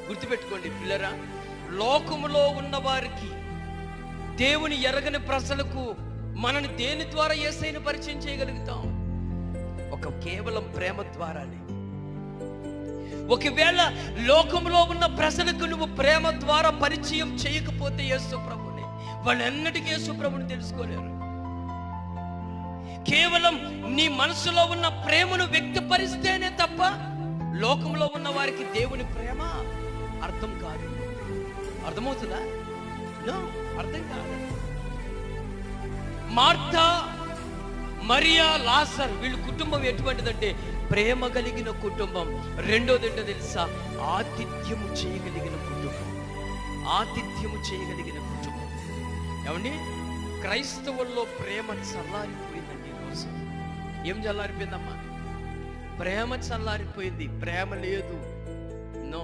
గుర్తుపెట్టుకోండి పిల్లరా, లోకములో ఉన్న వారికి, దేవుని ఎరగని ప్రజలకు మనని దేని ద్వారా యేసయ్యను పరిచయం చేయగలుగుతాం? కేవలం ప్రేమ ద్వారానే. ఒకవేళ లోకంలో ఉన్న ప్రజలకు నువ్వు ప్రేమ ద్వారా పరిచయం చేయకపోతే యేసు ప్రభుని, వాళ్ళు ఎన్నటికీ యేసు ప్రభుని తెలుసుకోలేరు. కేవలం నీ మనసులో ఉన్న ప్రేమను వ్యక్తపరిస్తేనే తప్ప లోకంలో ఉన్న వారికి దేవుని ప్రేమ అర్థం కాదు. అర్థమవుతుందా? అర్థం కాదు. మార్తా, మరియా, లాజర్ వీళ్ళ కుటుంబం ఎటువంటిదంటే ప్రేమ కలిగిన కుటుంబం. రెండోది ఏంటో తెలుసా? ఆతిథ్యము చేయగలిగిన కుటుంబం. ఆతిథ్యము చేయగలిగిన కుటుంబం. ఏమండి, క్రైస్తవుల్లో ప్రేమ చల్లారిపోయిందండి ఈరోజు. ఏం చల్లారిపోయిందమ్మా? ప్రేమ చల్లారిపోయింది. ప్రేమ లేదు.